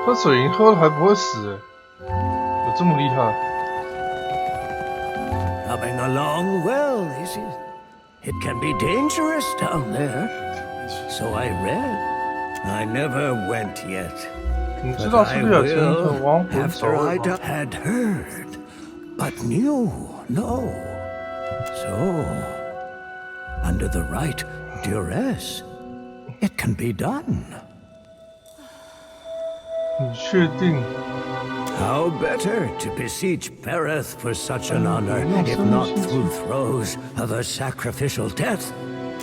喝水银喝了还不会死，有这么厉害？ Coming along well, is it? It can be dangerous down there. So I read. I never went yet. 你知道是不是有钱的亡魂 After 手 I 吗？ had heard, but knew no. So, under the right duress, it can be done. 你确定？ How better to beseech Pereth for such an honor, if not through throes of a sacrificial death?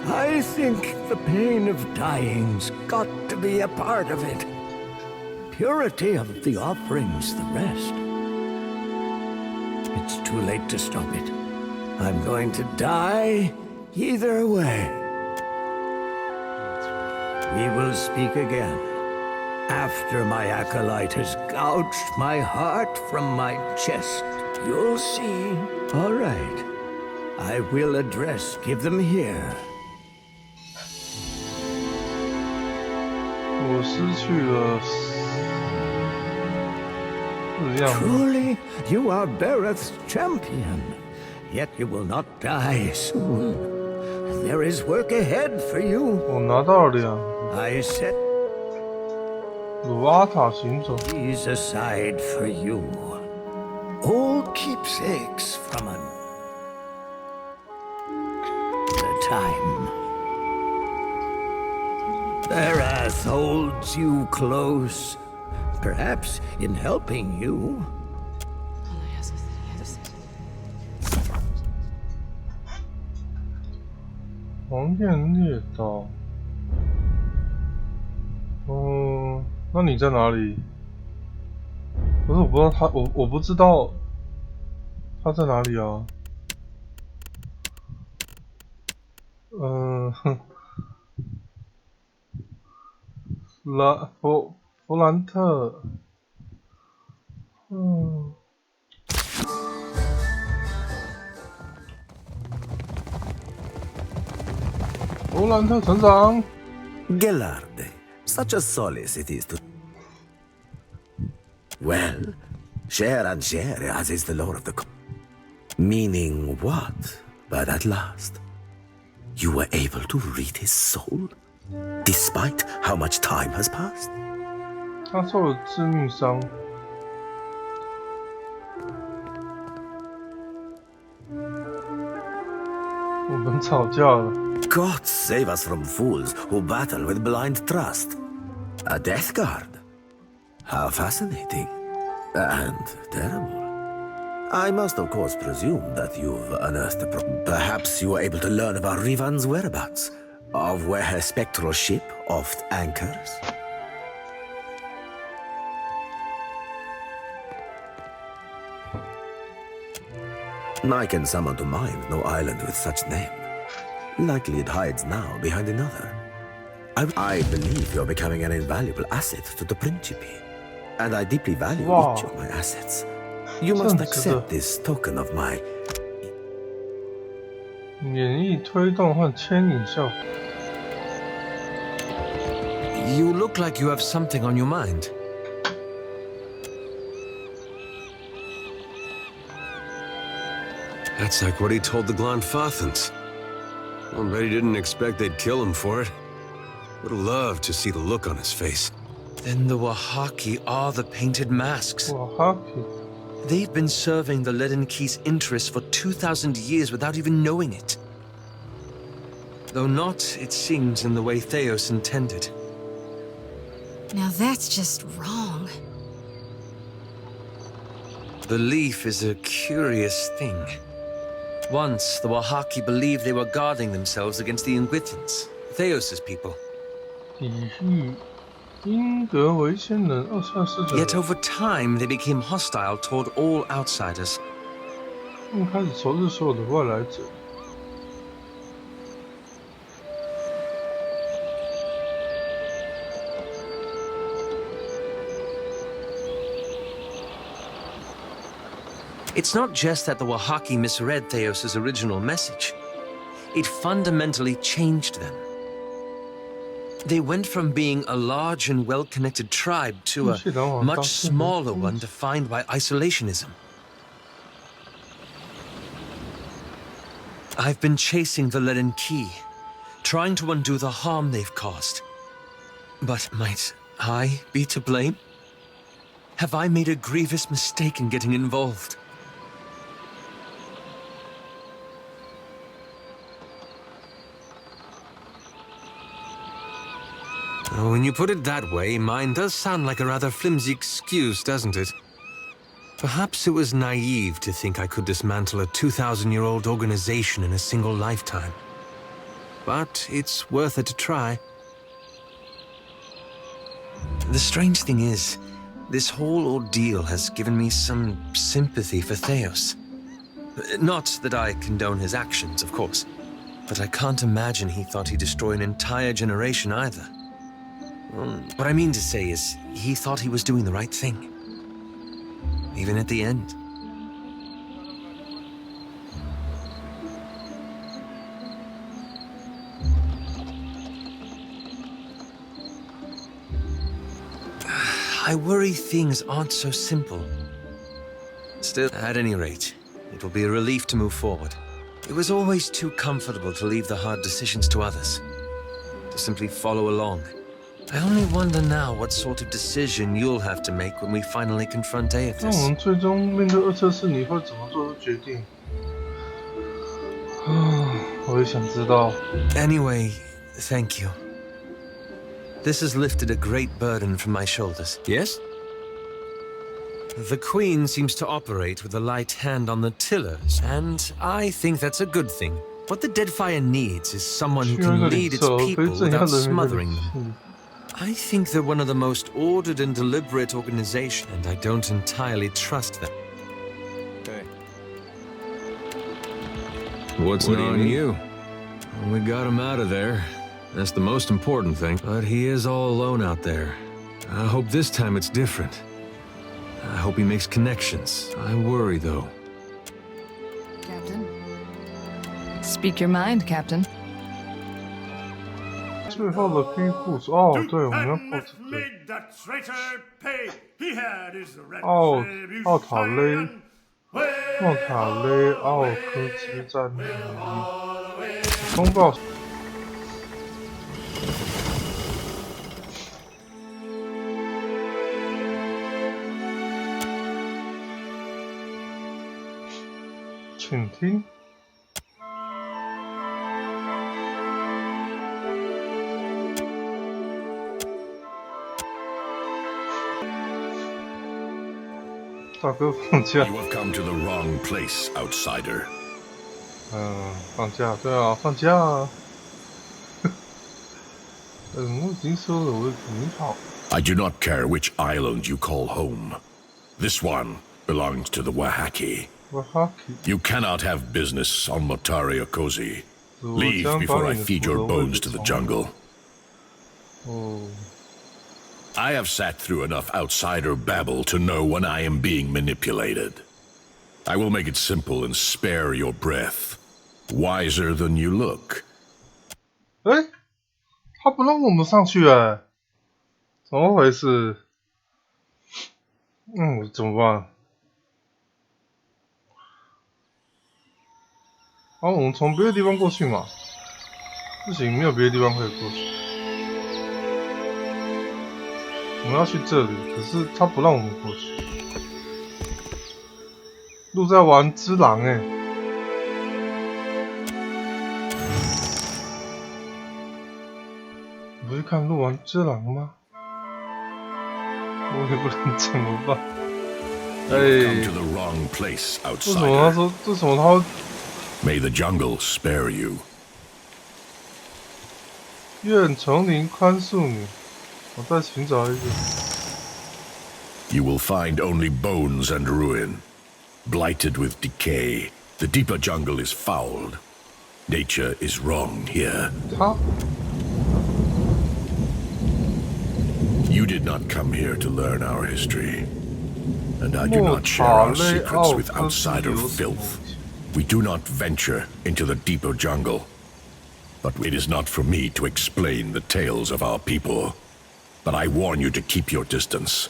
I think the pain of dying's got to be a part of it. Purity of the offering's the rest. It's too late to stop it. I'm going to die either way. We will speak again. After my acolyte has gouged my heart from my chest, you'll see. All right. I will give them here. 我失去了4样。 Truly, you are Bereth's champion. Yet you will not die soon. There is work ahead for you. 我拿到了2。 I set 鲁阿塔行走。 these aside for you. Old keepsakes from the time. Bereth holds you close, perhaps in helping you. 黄焰猎刀。那你在哪里？可是我不知道他，我不知道他在哪里啊。弗兰特。弗兰特成长。 Gellarde, such a solace it is to... Well, share and share, as is the law of the... Meaning what? But at last, you were able to read his soul? Despite how much time has passed? 他受了致命伤。我们吵架了。 God save us from fools who battle with blind trust. A death guard? How fascinating. And terrible. I must of course presume that you've unearthed the Perhaps you were able to learn about Rivan's whereabouts, of where her spectral ship oft anchors? I can summon to mind no island with such name. Likely it hides now behind another. I believe you're becoming an invaluable asset to the Principe. And I deeply value each of my assets. You must accept this token of my... 免疫推动和牵引效果。 You look like you have something on your mind. That's like what he told the Glanfathans. I bet he didn't expect they'd kill him for it. Would have loved to see the look on his face. Then the Wahaki are the painted masks. Wahaki. They've been serving the Leaden Key's interests for 2,000 years without even knowing it. Though not, it seems, in the way Theos intended. Now that's just wrong. The leaf is a curious thing. Once, the Wahaki believed they were guarding themselves against the Inguitans, Theos' people. 抵御英格维仙人2下4者。 Yet over time, they became hostile toward all outsiders. 他们开始仇视所有的外来者。 It's not just that the Wahaki misread Theos' original message. It fundamentally changed them. They went from being a large and well-connected tribe to a much smaller one defined by isolationism. I've been chasing the leaden key, trying to undo the harm they've caused. But might I be to blame? Have I made a grievous mistake in getting involved? When you put it that way, mine does sound like a rather flimsy excuse, doesn't it? Perhaps it was naive to think I could dismantle a 2,000-year-old organization in a single lifetime. But it's worth it to try. The strange thing is, this whole ordeal has given me some sympathy for Theos. Not that I condone his actions, of course, but I can't imagine he thought he'd destroy an entire generation either. What I mean to say is, he thought he was doing the right thing. Even at the end. I worry things aren't so simple. Still, at any rate, it will be a relief to move forward. It was always too comfortable to leave the hard decisions to others. To simply follow along. I only wonder now what sort of decision you'll have to make when we finally confront 那我 Aethys. 们最终面对2测试，你会怎么做出决定？我也想知道。 Anyway, thank you. This has lifted a great burden from my shoulders. Yes? The Queen seems to operate with a light hand on the tillers, and I think that's a good thing. What the Deadfire needs is someone who 需要一 can 个领 lead its 袖，可以 people 镇压 without 人民的 smothering 领 them. 袖。 I think they're one of the most ordered and deliberate organizations, and I don't entirely trust them. What's gnawing you? We got him out of there. That's the most important thing. But he is all alone out there. I hope this time it's different. I hope he makes connections. I worry, though. Captain? Speak your mind, Captain. 最后的庇护所哦，对，我们要报这个。 奥塔雷奥科之战役通报。请听。 大哥放假。 You have come to the wrong place, outsider. 放假，对啊，放假啊。我已经说了，我很好。 I do not care which island you call home. This one belongs to the Wahaki. You cannot have business on Motari Okozi. Leave before I feed your bones to the jungle. I have sat through enough outsider babble to know when I am being manipulated. I will make it simple and spare your breath. Wiser than you look. 哎，他不让我们上去哎，怎么回事？怎么办？我们从别的地方过去嘛？不行，没有别的地方可以过去。 我们要去这里，可是他不让我们过去。鹿在玩只狼哎，你不是看鹿玩只狼吗？我也不能怎么办？为什么他说？为什么他会 ？May the jungle spare you. 愿丛林宽恕你。 我再寻找一个。You will find only bones and ruin, blighted with decay. The deeper jungle is fouled. Nature is wrong here. You did not come here to learn our history, and I do not share our secrets with outsider filth. We do not venture into the deeper jungle. but it is not for me to explain the tales of our people. But I warn you to keep your distance.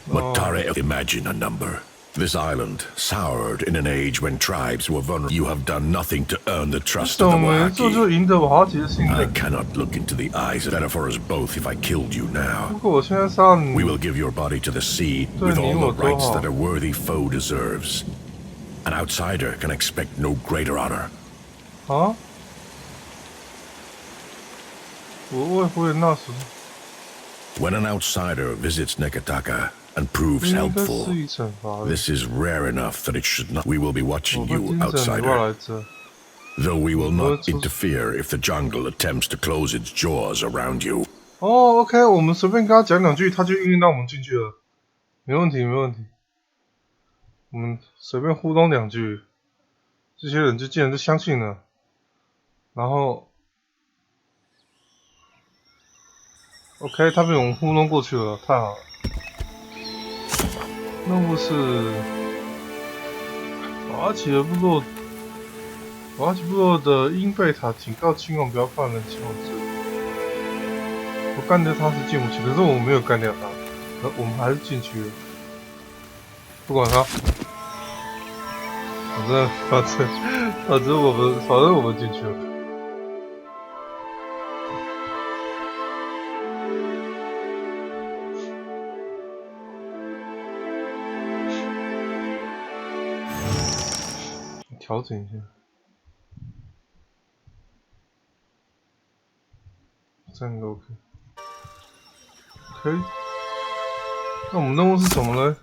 Motare, imagine a number. This island, soured in an age when tribes were vulnerable. You have done nothing to earn the trust of the Wahaki. I cannot look into the eyes. Better for us both if I killed you now. We will give your body to the sea with all the rights that a worthy foe deserves. An outsider can expect no greater honor. Huh? When an outsider visits Nekataka and proves helpful, this is rare enough that it should not. We will be watching you, outsider. Though we will not interfere if the jungle attempts to close its jaws around you. Oh, OK， 我们随便跟他讲两句，他就应让我们进去了，没问题，没问题。我们随便互动两句，这些人就竟然就相信了，然后 OK， 他被我们糊弄过去了，太好了。任务是瓦奇的部落，瓦奇部落的鹰贝塔警告亲王不要放人前往这里。我干掉他是进不去，可是我没有干掉他，我们还是进去了。不管他，反正我们进去了。调整一下，这样应该 OK。OK， 那我们任务是什么呢？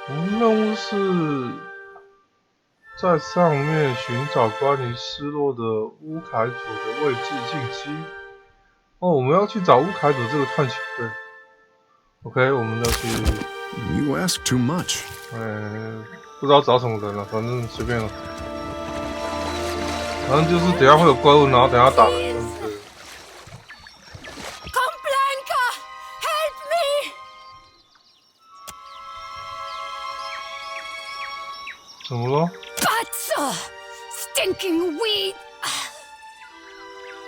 我们任务是在上面寻找关于失落的乌凯佐的位置信息。哦，我们要去找乌凯佐这个探险队。OK， 我们要去。You ask too much. 不知道找什么人了，反正随便了。反正就是等一下会有怪物，然后等一下打人。怎么了 ？Butts! Stinking weed!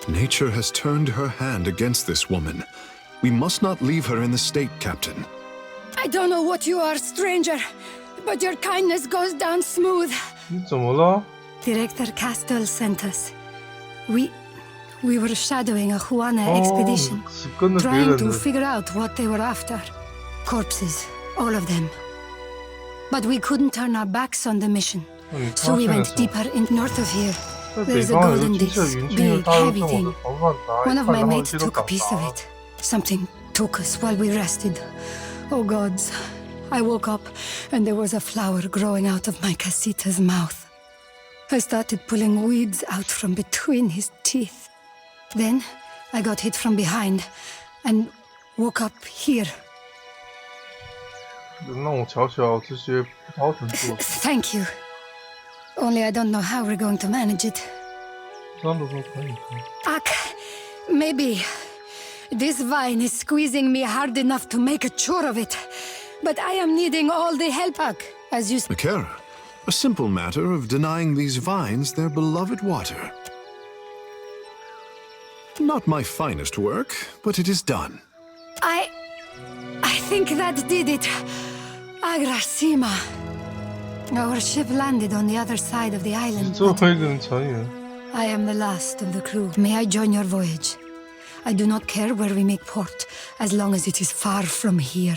Nature has turned her hand against this woman. We must not leave her in the state, Captain. I don't know what you are, stranger, but your kindness goes down smooth. 你怎么了 Director Castle sent us. We were shadowing a Juana expedition, trying to figure out what they were after. Corpses, all of them. But we couldn't turn our backs on the mission, so we went deeper in north of here. There's a golden disc, big, heavy thing. One of my mates took a piece of it. Something took us while we rested. Oh gods. I woke up and there was a flower growing out of my Casita's mouth. I started pulling weeds out from between his teeth. Then I got hit from behind and woke up here. Thank you. Only I don't know how we're going to manage it. Maybe this vine is squeezing me hard enough to make a chore of it. But I am needing all the help, as you said. Akira, a simple matter of denying these vines their beloved water. Not my finest work, but it is done. I think that did it. Agrasima. Our ship landed on the other side of the island. I am the last of the crew. May I join your voyage? I do not care where we make port, as long as it is far from here.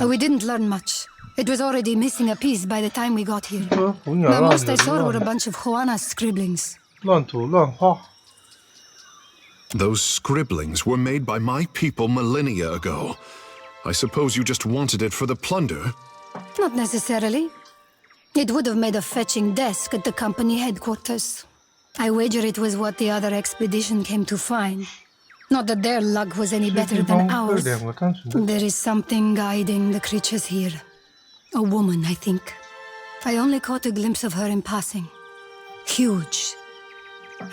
We didn't learn much. It was already missing a piece by the time we got here. The most I saw were a bunch of Juana's scribblings. Those scribblings were made by my people millennia ago. I suppose you just wanted it for the plunder? Not necessarily. It would have made a fetching desk at the company headquarters. I wager it was what the other expedition came to find. Not that their luck was any better than ours. There is something guiding the creatures here. A woman, I think. I only caught a glimpse of her in passing. Huge.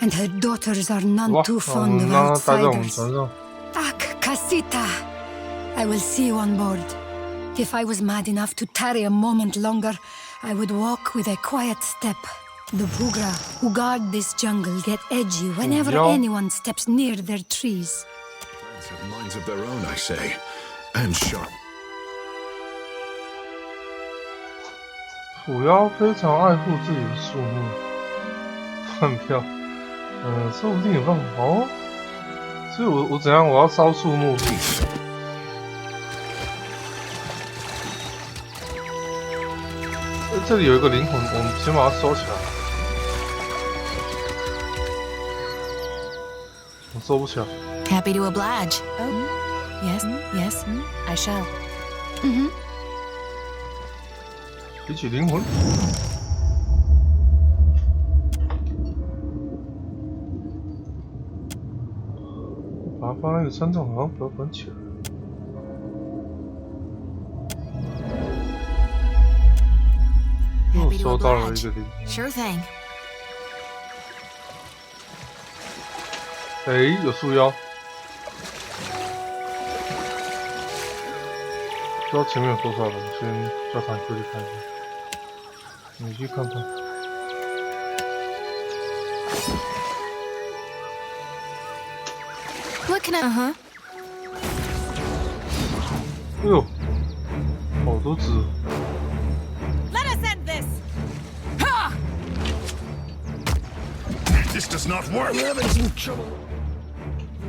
And her daughters are none too fond of outsiders. Casita! I will see you on board. If I was mad enough to tarry a moment longer, I would walk with a quiet step. The Bugra who guard this jungle get edgy whenever anyone steps near their trees. Plants have minds of their own, I say, and sharp. 虎妖非常爱护自己的树木，饭票，说不定有办法哦。所以我怎样？我要烧树木。这里有一个灵魂，我们先把它收起来。我收不起来。Happy to oblige. Oh, yes, yes, I shall. 提起灵魂，把它放在那个山上，好像不要关起来。又收到了一个灵魂。 Sure thing. 有树妖。不知道前面有多少人，先叫他过去看一下。你去看看。What can I? 哎呦，好多只。Let us end this. This does not work. I'm having some trouble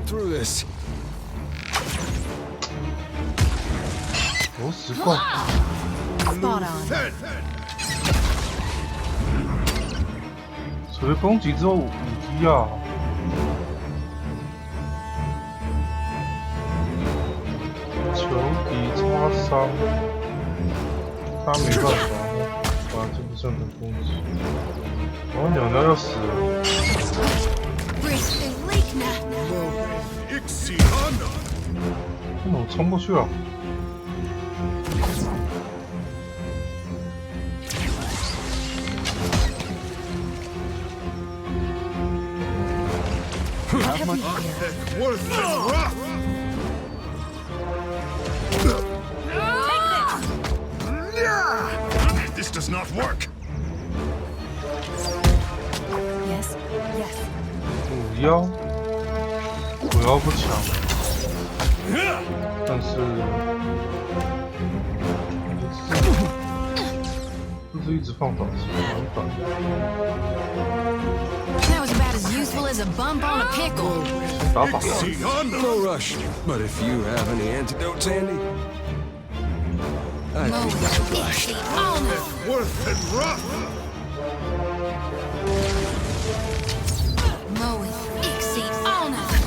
through this. 好奇怪。 Spot on. 除了攻击之后，武器啊。球底擦伤，他没办法，哇，这不算很攻击。哦，鸟鸟要死了。那我冲过去了。 This does not work. Yes, yes. 虎妖，虎妖不强，但是就是一直放导器，蛮短的。 That was about as useful as a bump on a pickle. 打法。 No rush, but if you have any antidotes handy, I'd be obliged. Worth and rough.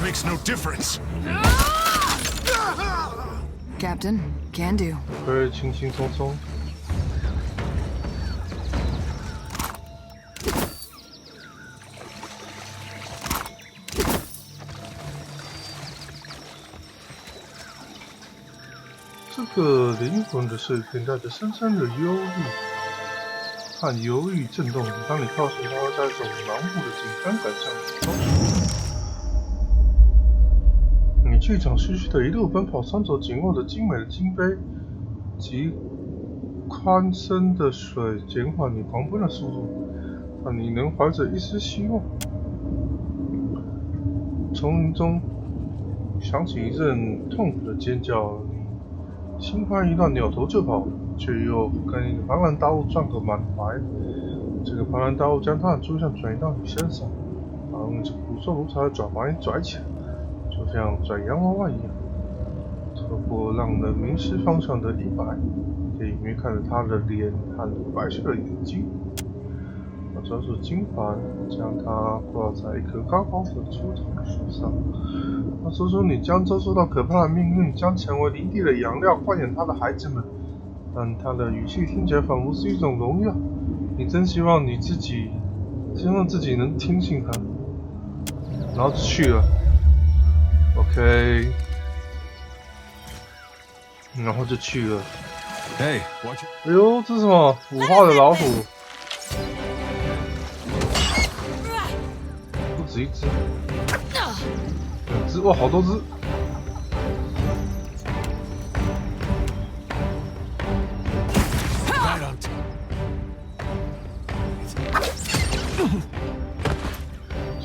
Makes no difference. Captain, can do. 可以轻轻松松。这个灵魂的碎片带着深深的忧虑和犹豫震动。当你靠近它，会在一种盲目的紧张感上。你气场吁吁的一路奔跑，双手紧握着精美的金杯及宽深的水，减缓你狂奔的速度。但你能怀着一丝希望。丛林中响起一阵痛苦的尖叫。 心慌意乱，扭头就跑，却又跟一个庞然大物撞个满怀。这个庞然大物将他的注意力转移到你身上，把用捕捉如潮的爪把你拽起来，就像拽洋娃娃一样。透过让人迷失方向的衣摆，可以隐约看着他的脸和白皙的眼睛。抓住金环，将它挂在一棵高高的粗藤树上。 他说出你将遭受到可怕的命运，将成为林地的养料，豢养他的孩子们。但他的语气听起来仿佛是一种荣耀。你真希望自己能听信他，然后就去了。OK， 然后就去了。Hey, 哎呦，这是什么？腐化的老虎，不止一只。 2只，哇，好多只！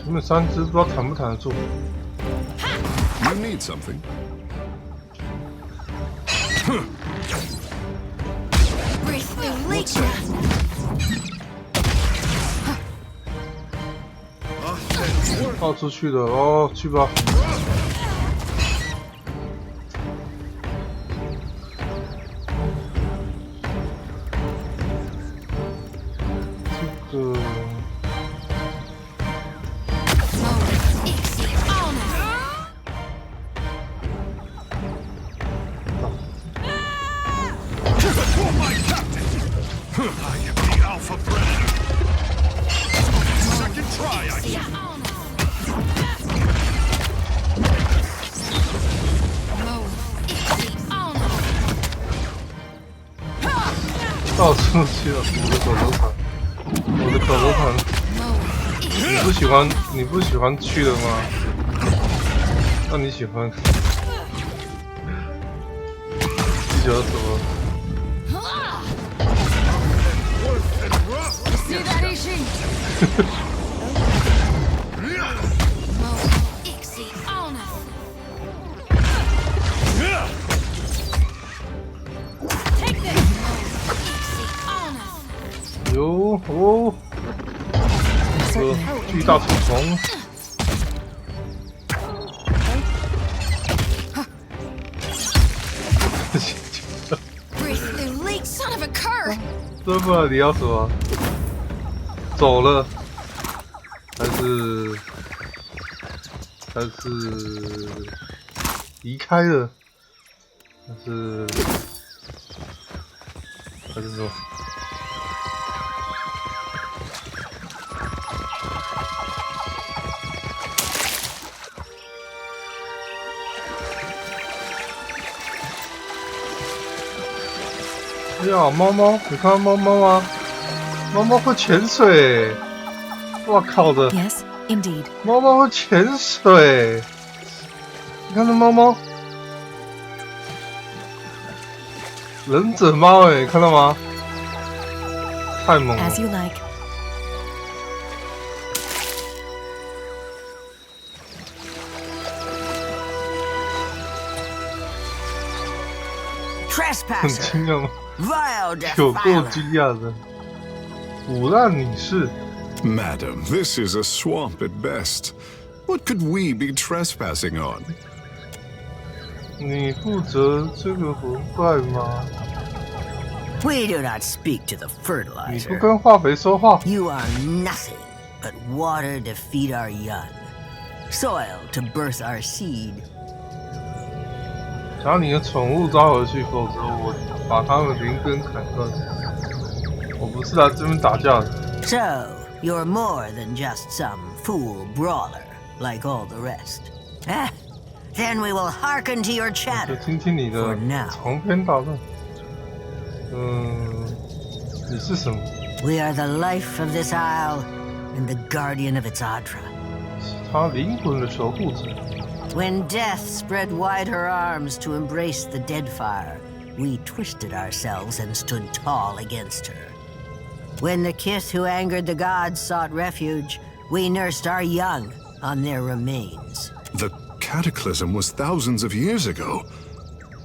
前面3只不知道弹不弹得住。You need something? Oh, 放出去的哦，去吧。这个。 到处去了，我的口头禅，你不喜欢去的吗？那你喜欢？你喜欢什么？ 有哦，巨大虫虫。对吧？你要什么？走了，还是离开了，还是什么？ 哎呀，猫猫，你看到猫猫吗？猫猫会潜水，哇靠的！ Yes, indeed. 猫猫会潜水，你看这猫猫，忍者猫哎，看到吗？太猛了！ As you like. Trespasser, vile 有够 defiler. 惊讶的，腐烂女士。 Madam, this is a swamp at best. What could we be trespassing on? 你负责这个魂怪吗？ We do not speak to the 你不 fertilizer. 跟化肥说话。 You are nothing but water to feed our young, soil to birth our seed. 想要你的宠物抓回去，否则我把它们连根砍断。我不是来这边打架的。 So, you're more than just some fool brawler like all the rest. Then we will hearken to your 就 chatter. 听听你的 For now. 长篇大论。你是什么？ We are the life of this isle and the guardian of its Adra. 是他灵魂的守护者。 When death spread wide her arms to embrace the Deadfire, we twisted ourselves and stood tall against her. When the kith who angered the gods sought refuge, we nursed our young on their remains. The cataclysm was thousands of years ago.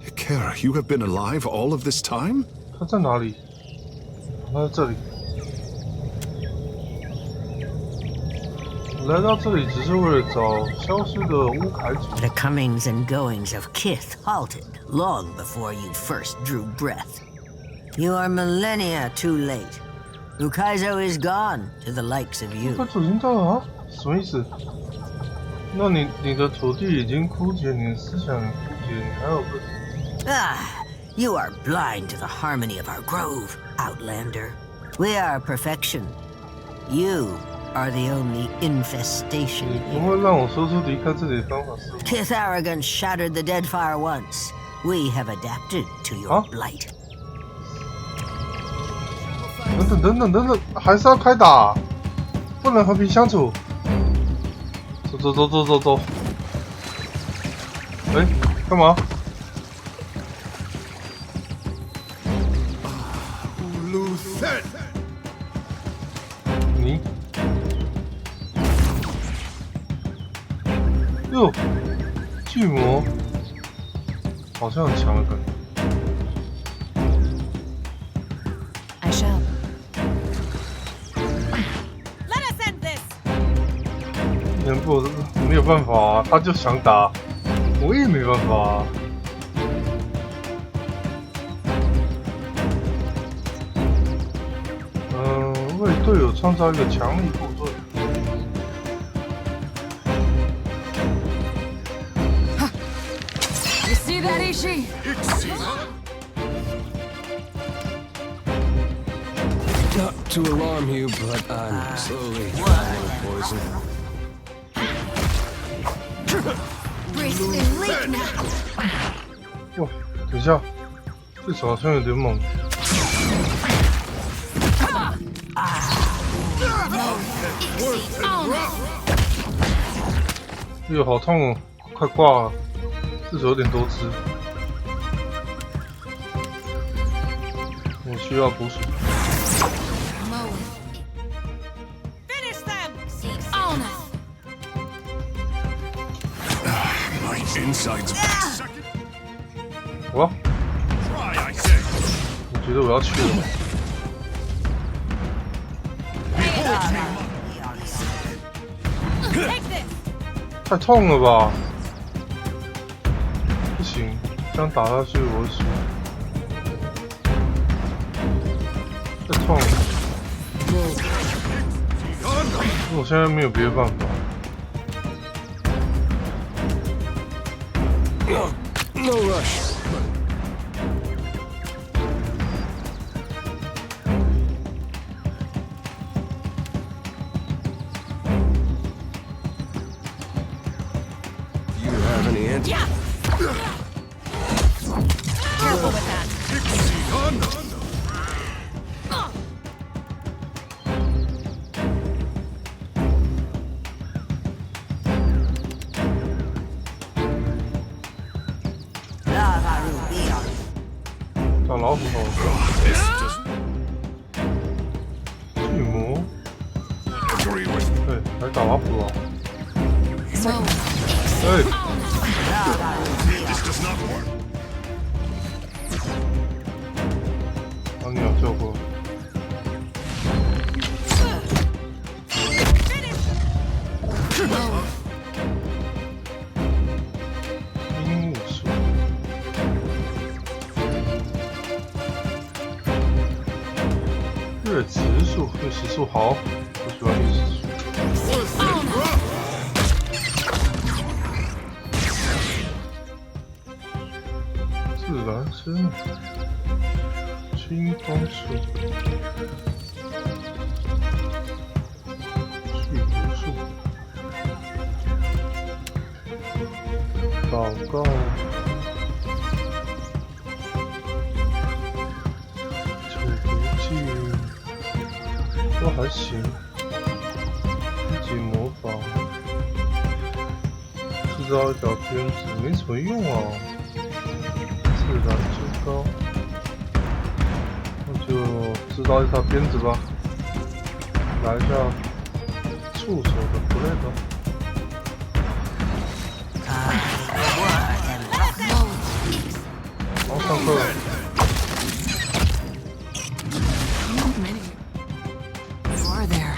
Ikera, you have been alive all of this time? 他在哪里？他在这里。来到这里只是为了找消失的乌凯族。 The comings and goings of kith halted long before you first drew breath. You are millennia too late. Ukaizo is gone to the likes of 乌 you. 凯族已经到了啊？什么意思？那你的土地已经枯竭，你的思想也枯竭，你还有个 Ah, you are blind to the harmony of our grove, Outlander. We are perfection. You are the only infestation 你不 here. 会让我说出离开这里的方法是吗？ Kith arrogance shattered the Deadfire once. We have adapted to your Huh? blight. 等等，还是要开打，不能和平相处。走。哎，干嘛？ 你哟，巨魔好像很强的感觉。I shall. Let us end this. 没有办法啊，他就想打，我也没办法啊。为队友创造一个强力后盾。You see that, Ishi? Not to alarm you, but I'm slowly swallowing poison. Bristling leak now. 哇，等一下，这手好像有点猛。哎呦，好痛哦，快挂了，这手有点多汁，我需要补水。Finish them. On us. My insides. 哇， Try, I say. 我觉得我要去了。Take this. 太痛了吧！不行，这样打下去我会输。太痛了，我现在没有别的办法。No rush. You have any answers? Yeah. Careful with that. 打老虎好了。巨魔，对，来打老虎啊！对， This does not work. 把鸟叫过来。鹦鹉树，月池树，月池树好，我喜欢月池树。自然生，青枫树，去毒树，祷告，求毒剂，都还行，一级魔法，制造一条鞭子没什么用啊。自然之高，那就制造一条鞭子吧。来一下触手的 blade。好，上课了。You are there.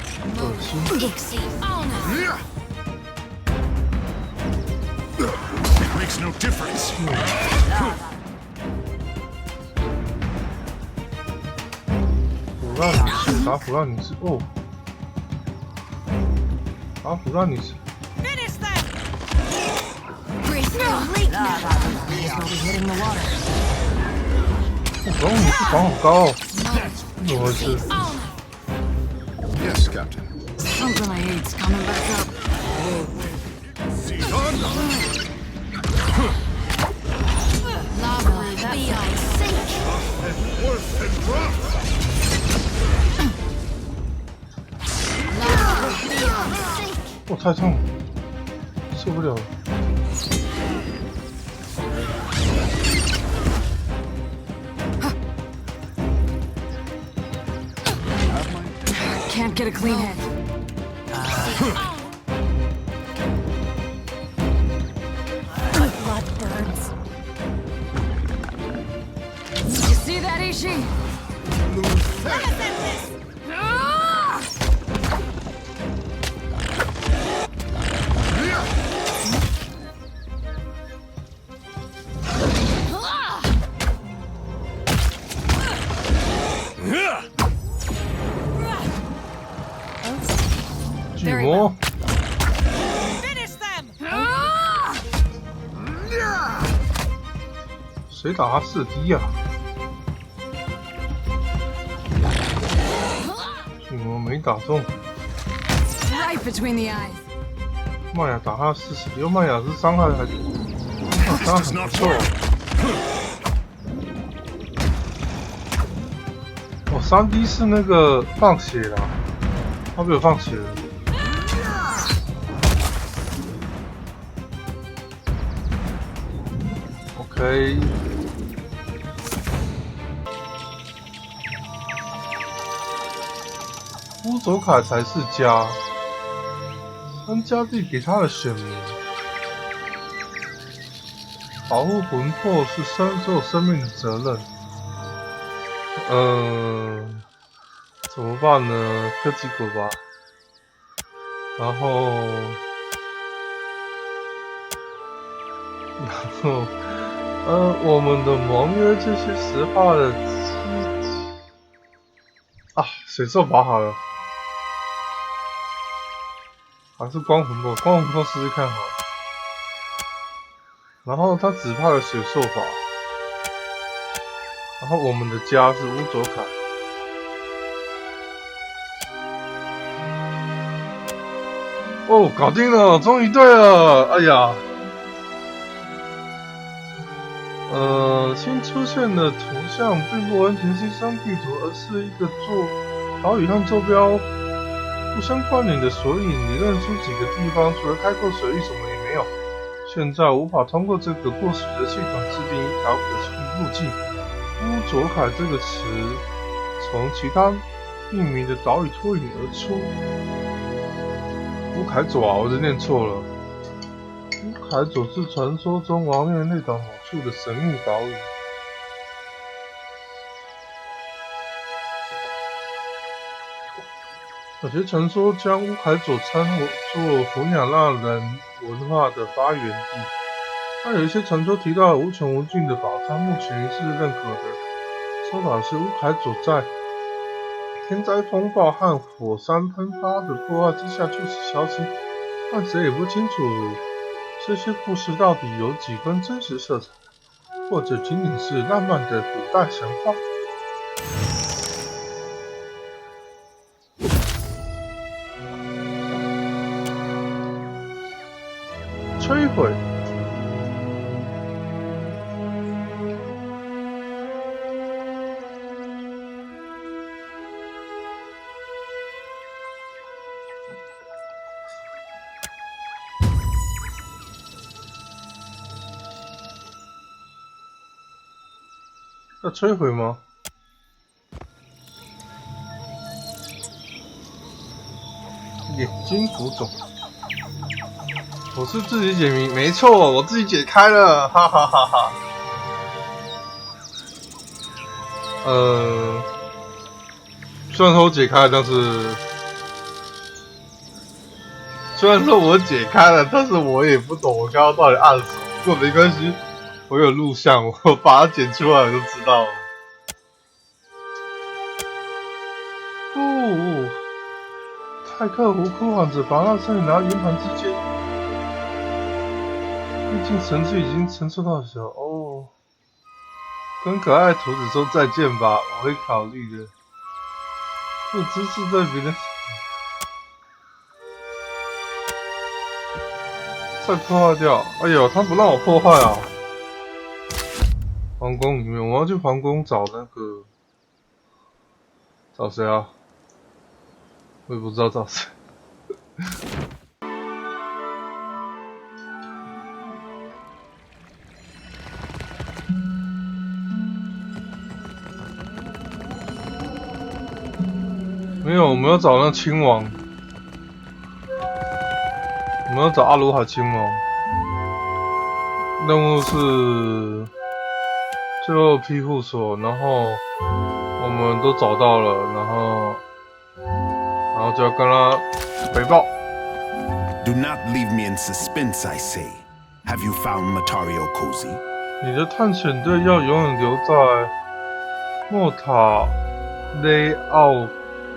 恶心。 It makes no difference. 腐烂女士，打腐烂女士哦，打腐烂女士。 Finish them. Bristling leak now. May as well be hitting the water. 腐烂女士防好高哦，怎么回事？ Yes, Captain. Something I hate's coming back up. Lava beyond sink. 我太痛了，受不了了。 Can't get a clean hit. is she? Very well. Finish them! 谁打他4滴啊？巨魔没打中。Right between the eyes. 麦雅打他46，麦雅是伤害还是？伤害很不错。哦，3D 是那个放血啦，他没有放血了。OK。乌佐卡才是家。安家地给他的选民，保护魂魄是所有生命的责任。怎么办呢？科技果吧。然后，我们的盟约这些石化的啊，水兽法好了。还是光魂魄，光魂魄试试看好了。然后他指派了水兽法，然后我们的家是乌佐卡。哦，搞定了，终于对了！哎呀，新出现的图像并不完全是一张地图，而是一个岛屿和坐标不相关联的索引，你认出几个地方，除了开阔水域什么也没有。现在无法通过这个过水的系统制定一条可行路径。乌佐凯这个词从其他命名的岛屿脱颖而出。乌凯佐啊，我是念错了。乌凯佐是传说中王月内岛某处的神秘岛屿。有些传说将乌凯佐称作福雅纳人文化的发源地，但有一些传说提到无穷无尽的宝藏。目前是认可的说法是乌凯佐在天灾风暴和火山喷发的破坏之下就此消失，但谁也不清楚这些故事到底有几分真实色彩，或者仅仅是浪漫的古代神话。摧毁。要摧毁吗？眼睛浮肿。我是自己解谜，没错，我自己解开了，哈哈哈哈。虽然说我解开了，但是虽然说我解开了，但是我也不懂我刚刚到底按什么。不过没关系，我有录像，我把它剪出来我就知道了。哦，泰克湖哭喊着拔蜡圣拿圆盘之间。毕竟神智已经承受到小哦，跟可爱的图子说再见吧，我会考虑的。这姿势在别人再破坏掉，哎呦，他不让我破坏啊！皇宫里面，我要去皇宫找那个，找谁啊？我也不知道找谁。没有，我们要找那亲王，我们要找阿鲁海亲王。任务是最后庇护所，然后我们都找到了，然后就要跟他回报。Do not leave me in suspense, I say. Have you found Matario Cozy? 你的探险队要永远留在莫塔雷奥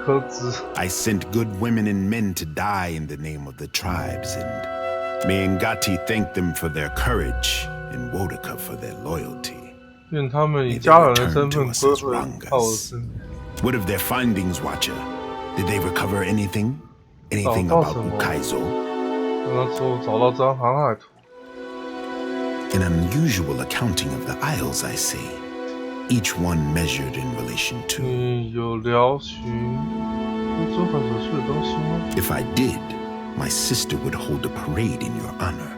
科兹。I sent good women and men to die in the name of the tribes, and may Ngati thank them for their courage, and Wodaka for their loyalty. 愿他们以家人的身份归回奥尔森。What of their findings, Watcher? Did they recover anything? Anything about Ukaizo? 那时候找到张航海图。An unusual accounting of the isles, I say. Each one measured in relation to. 你有聊寻欧洲海所去的东西吗 If I did, my sister would hold a parade in your honor.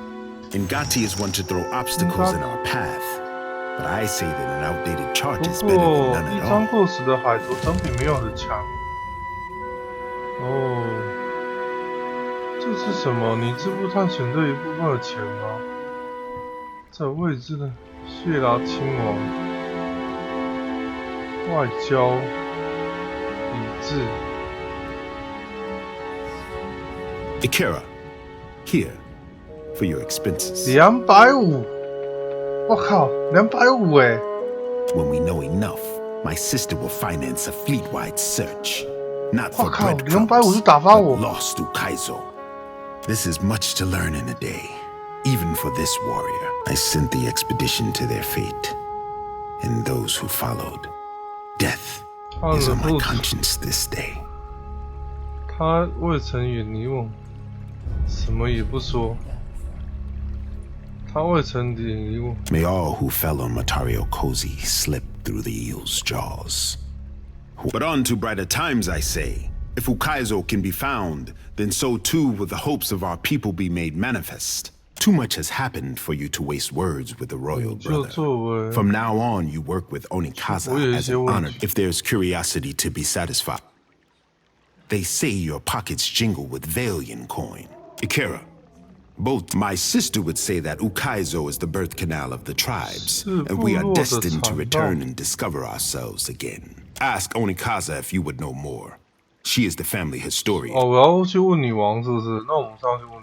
Ngati is one to throw obstacles in our path, but I say that an outdated chart is 不 better 过 than none 一 at 张 all. 过时的海图总比没有的强。哦，这是什么？你支付探险队一部分的钱吗？在未知的谢拉亲王外交理智。Ikera, here, for your expenses. 250，我靠，250哎！ When we know enough, my sister will finance a fleet-wide search. Not 我 for 靠breadcrumbs, ，250就打发 but 我。 lost Ukaizo. This is much to learn in a day. Even for this warrior, I sent the expedition to their fate. And those who followed. Death is on my conscience this day. 他未曾远离我，什么也不说。他未曾远离我。 May all who fell on Matario Cozy slip through the eel's jaws. But on to brighter times, I say. If Ukaizo can be found, then so too will the hopes of our people be made manifest. Too much has happened for you to waste words with the royal brother. From now on, you work with Onikaza as an honor if there's curiosity to be satisfied. They say your pockets jingle with Valian coin. Ikera, both my sister would say that Ukaizo is the birth canal of the tribes, and we are destined to return and discover ourselves again. Ask Onikaza if you would know more. She is the family historian. 哦，我要去问女王是不是？那我们上去问。